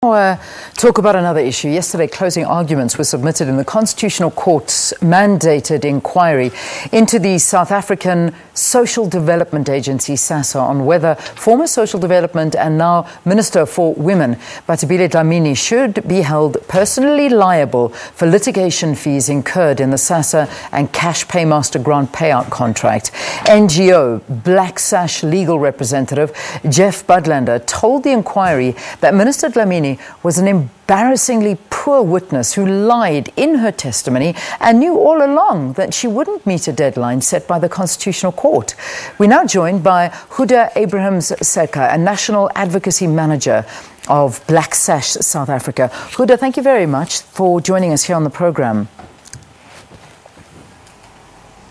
Talk about another issue. Yesterday, closing arguments were submitted in the Constitutional Court's mandated inquiry into the South African Social Development Agency, SASSA, on whether former Social Development and now Minister for Women, Bathabile Dlamini, should be held personally liable for litigation fees incurred in the Sassa and Cash paymaster grant payout contract. NGO Black Sash legal representative Geff Budlander told the inquiry that Minister Dlamini was an embarrassingly poor witness who lied in her testimony and knew all along that she wouldn't meet a deadline set by the Constitutional Court. We're now joined by Hoodah Abrahams-Sayker, a national advocacy manager of Black Sash, South Africa. Hoodah, thank you very much for joining us here on the program.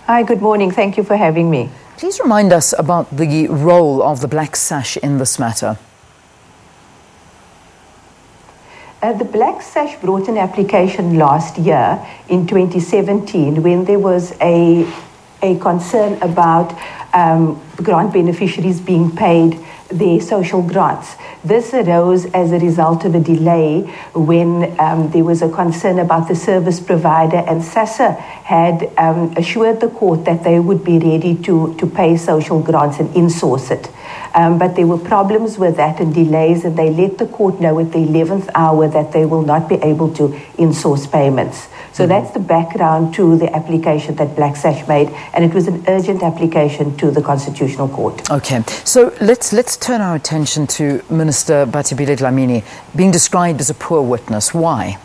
Hi, good morning. Thank you for having me. Please remind us about the role of the Black Sash in this matter. The Black Sash brought an application last year in 2017 when there was a concern about grant beneficiaries being paid their social grants. This arose as a result of a delay when there was a concern about the service provider, and SASSA had assured the court that they would be ready to pay social grants and insource it. But there were problems with that and delays, and they let the court know at the 11th hour that they will not be able to insource payments. So that's the background to the application that Black Sash made, and it was an urgent application to the Constitutional Court. Okay, so let's turn our attention to Minister Bathabile Dlamini being described as a poor witness. Why?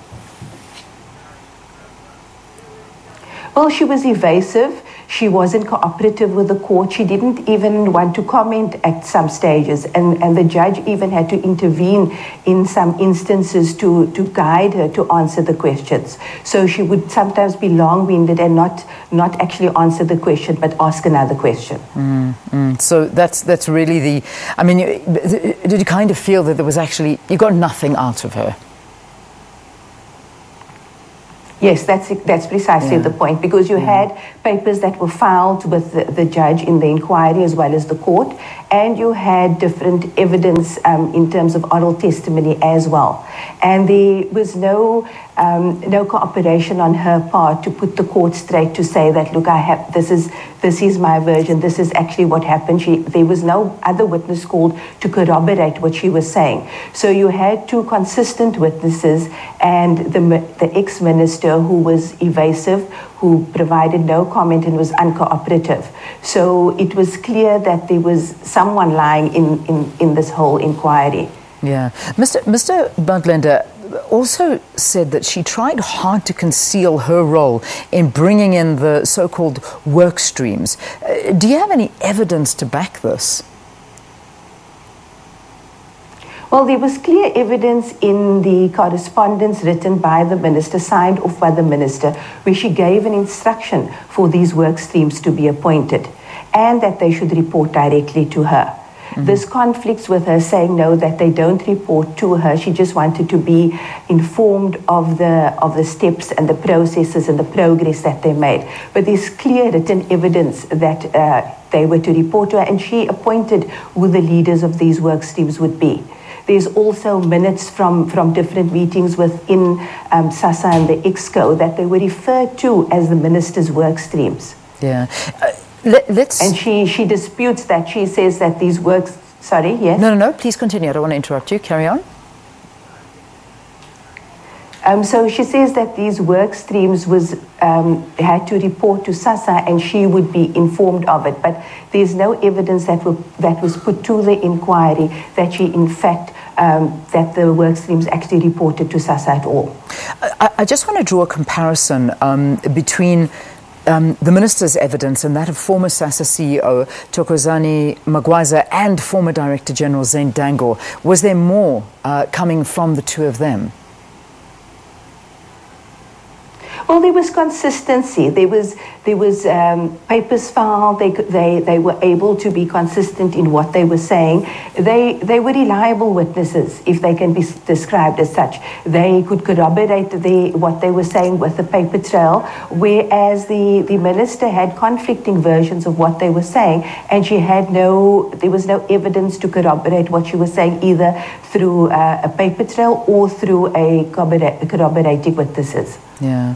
Well, she was evasive. She wasn't cooperative with the court. She didn't even want to comment at some stages. And the judge even had to intervene in some instances to guide her to answer the questions. So she would sometimes be long-winded and not actually answer the question, but ask another question. So that's really the... I mean, did you kind of feel that there was actually... You got nothing out of her? Yes, that's precisely the point, because you had papers that were filed with the judge in the inquiry as well as the court, and you had different evidence in terms of oral testimony as well. And there was no cooperation on her part to put the court straight to say that, look, this is my version, this is actually what happened. There was no other witness called to corroborate what she was saying. So you had two consistent witnesses and the ex-minister who was evasive, who provided no comment and was uncooperative. So it was clear that there was someone lying in this whole inquiry. Yeah. Mr. Budlander also said that she tried hard to conceal her role in bringing in the so-called work streams. Do you have any evidence to back this? Well, there was clear evidence in the correspondence written by the minister, signed off by the minister, where she gave an instruction for these work streams to be appointed and that they should report directly to her. This conflicts with her saying no, that they don't report to her. She just wanted to be informed of the steps and the processes and the progress that they made. But there's clear written evidence that they were to report to her, and she appointed who the leaders of these work streams would be. There's also minutes from different meetings within SASSA and the EXCO that they were referred to as the minister's work streams. Yeah. And she disputes that. She says that these works... Sorry, yes? No, please continue. I don't want to interrupt you. Carry on. So she says that these work streams had to report to SASSA and she would be informed of it. But there's no evidence that was put to the inquiry that she, in fact, that the work streams actually reported to SASSA at all. I just want to draw a comparison between the minister's evidence and that of former SASSA CEO Thokozani Magwaza and former Director General Zane Dangor. Was there more coming from the two of them? Well, there was consistency. There was papers filed. They were able to be consistent in what they were saying. They were reliable witnesses, if they can be described as such. They could corroborate what they were saying with the paper trail, whereas the minister had conflicting versions of what they were saying, and there was no evidence to corroborate what she was saying, either through a paper trail or through a corroborating witnesses. Yeah.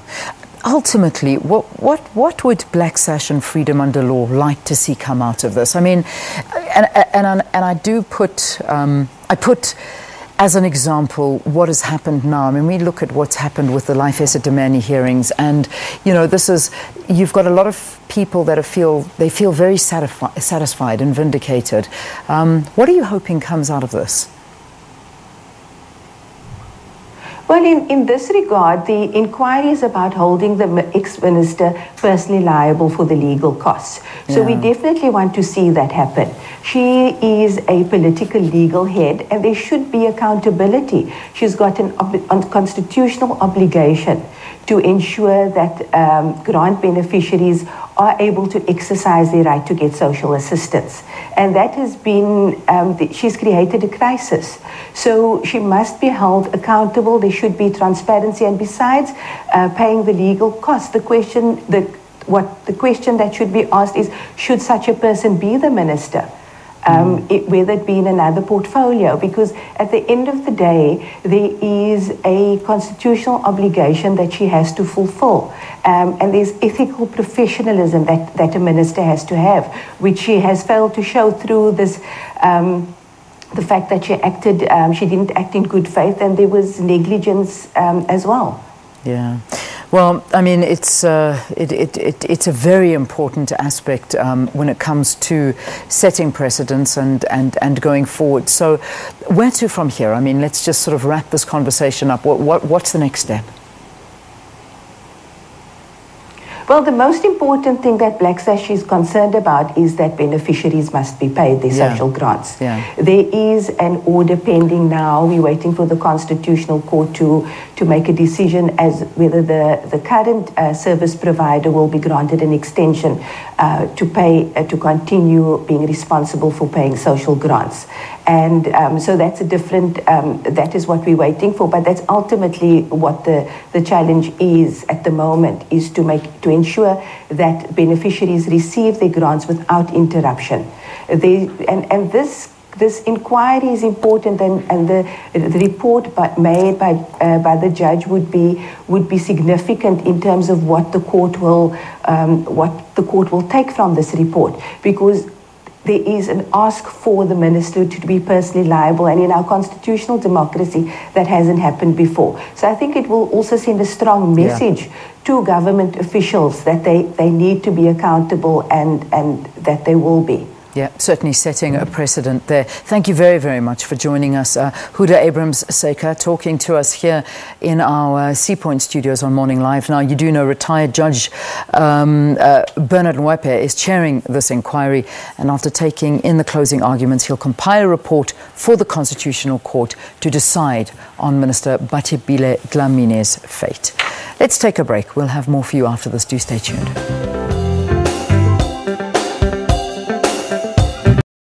Ultimately, what would Black Sash and Freedom Under Law like to see come out of this? I mean, and I do put as an example what has happened now. I mean, we look at what's happened with the Life Dlamini hearings, and you've got a lot of people that feel very satisfied and vindicated. What are you hoping comes out of this? Well, in this regard, the inquiry is about holding the ex-minister personally liable for the legal costs. So we definitely want to see that happen. She is a political legal head, and there should be accountability. She's got an constitutional obligation to ensure that grant beneficiaries are able to exercise their right to get social assistance. And that has been, she's created a crisis. So she must be held accountable. There should be transparency. And besides paying the legal costs, the question that should be asked is, should such a person be the minister? Whether it be in another portfolio, because at the end of the day, there is a constitutional obligation that she has to fulfill. And there's ethical professionalism that a minister has to have, which she has failed to show through this, the fact that she didn't act in good faith, and there was negligence as well. Yeah. Well, I mean, it's a very important aspect when it comes to setting precedents and going forward. So where to from here? I mean, let's just sort of wrap this conversation up. What's the next step? Well, the most important thing that Black Sash is concerned about is that beneficiaries must be paid their social grants. Yeah. There is an order pending now. We're waiting for the Constitutional Court to make a decision as whether the current service provider will be granted an extension to continue being responsible for paying social grants. And so that's a different, that is what we're waiting for, but that's ultimately what the challenge is at the moment, is to ensure that beneficiaries receive their grants without interruption. And this inquiry is important, and the report made by the judge would be significant in terms of what the court will take from this report, because there is an ask for the minister to be personally liable, and in our constitutional democracy that hasn't happened before. So I think it will also send a strong message to government officials that they need to be accountable, and that they will be. Yeah, certainly setting a precedent there. Thank you very, very much for joining us. Hoodah Abrahams-Sayker talking to us here in our C Point studios on Morning Live. Now, you do know retired Judge Bernard Mwepe is chairing this inquiry, and after taking in the closing arguments, he'll compile a report for the Constitutional Court to decide on Minister Bathabile Dlamini's fate. Let's take a break. We'll have more for you after this. Do stay tuned.